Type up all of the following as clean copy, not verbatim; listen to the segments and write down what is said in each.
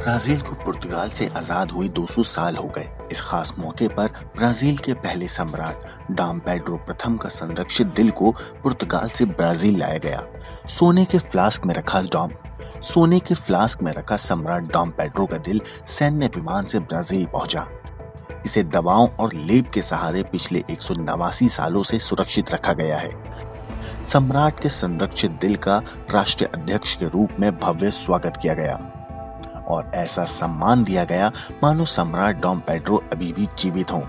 Brazil को पुर्तगाल से आजाद हुई 200 साल हो गए। इस खास मौके पर ब्राजील के पहले सम्राट डॉम पेड्रो प्रथम का संरक्षित दिल को पुर्तगाल से ब्राजील लाया गया। सोने के फ्लास्क में रखा सम्राट डॉम पेड्रो का दिल सैन्य विमान से ब्राजील पहुंचा। इसे दवाओं और लेप के सहारे पिछले 189 सालों से सुरक्षित रखा गया है। सम्राट के संरक्षित दिल का राष्ट्रीय अध्यक्ष के रूप में भव्य स्वागत किया गया और ऐसा सम्मान दिया गया मानो सम्राट डॉम पेड्रो अभी भी जीवित हों।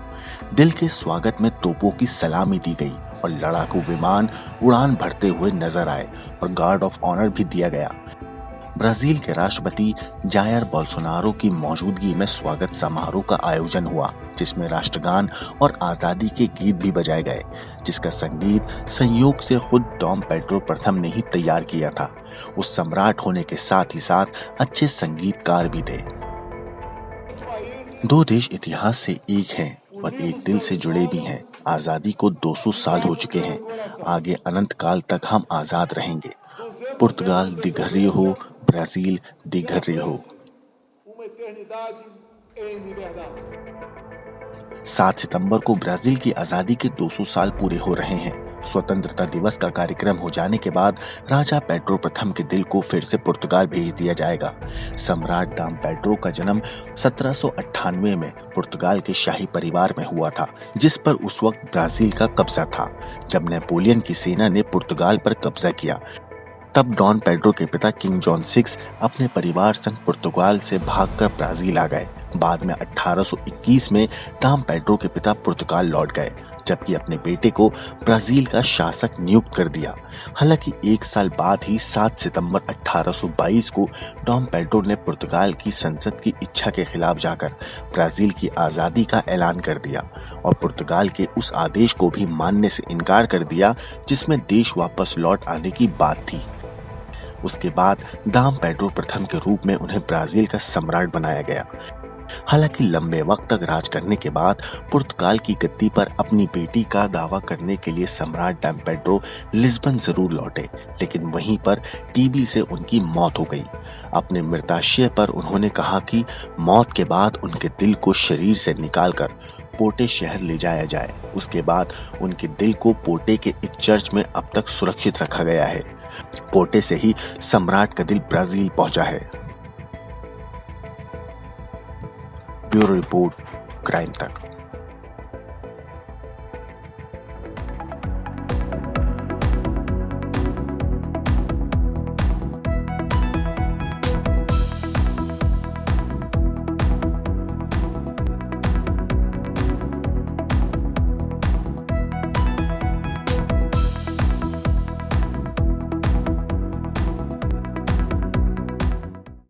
दिल के स्वागत में तोपों की सलामी दी गई और लड़ाकू विमान उड़ान भरते हुए नजर आए और गार्ड ऑफ ऑनर भी दिया गया। ब्राजील के राष्ट्रपति जायर बोल्सोनारो की मौजूदगी में स्वागत समारोह का आयोजन हुआ, जिसमें राष्ट्रगान और आजादी के गीत भी बजाए गए, जिसका संगीत संयोग से खुद डॉम पेड्रो प्रथम ने ही तैयार किया था। उस सम्राट होने के साथ ही साथ अच्छे संगीतकार भी थे। दो देश इतिहास से एक हैं और एक दिल से जुड़े भी हैं। आजादी को 200 साल हो चुके हैं। आगे अनंत काल तक हम आजाद रहेंगे। पुर्तगाल दिघर्रे हो, ब्राजील दिघर्रे हो। 7 सितंबर को ब्राजील की आजादी के 200 साल पूरे हो रहे हैं। स्वतंत्रता दिवस का कार्यक्रम हो जाने के बाद राजा पेड्रो प्रथम के दिल को फिर से पुर्तगाल भेज दिया जाएगा। सम्राट डॉम पेड्रो का जन्म 1798 में पुर्तगाल के शाही परिवार में हुआ था, जिस पर उस वक्त ब्राजील का कब्जा था। जब नेपोलियन की सेना ने पुर्तगाल पर कब्जा किया, तब डॉन पेड्रो के पिता किंग जॉन 6 अपने परिवार संग पुर्तगाल से भागकर ब्राजील आ गए। बाद में 1821 में डॉम पेड्रो के पिता पुर्तगाल लौट गए, जबकि अपने बेटे को ब्राजील का शासक नियुक्त कर दिया। हालांकि 1 साल बाद ही 7 सितंबर 1822 को डॉम पेड्रो ने पुर्तगाल की संसद की इच्छा के खिलाफ जाकर ब्राजील की आजादी का ऐलान कर दिया और पुर्तगाल के उस आदेश को भी मानने से इनकार कर दिया जिसमें देश वापस लौट आने की बात थी। उसके बाद डॉम पेड्रो प्रथम के रूप में उन्हें ब्राजील का सम्राट बनाया गया। हालांकि लंबे वक्त तक राज करने के बाद पुर्तगाल की गद्दी पर अपनी बेटी का दावा करने के लिए सम्राट डॉम पेड्रो लिस्बन जरूर लौटे, लेकिन वहीं पर टीबी से उनकी मौत हो गई। अपने मृताशय पर उन्होंने कहा कि मौत के बाद उनके दिल को शरीर से निकालकर पोर्टे शहर ले जाया जाए। उसके बाद उनके दिल को पोर्टे के एक चर्च में अब तक सुरक्षित रखा गया है। पोर्टे से ही सम्राट का दिल ब्राजील पहुंचा है। ब्यूरो रिपोर्ट, क्राइम तक।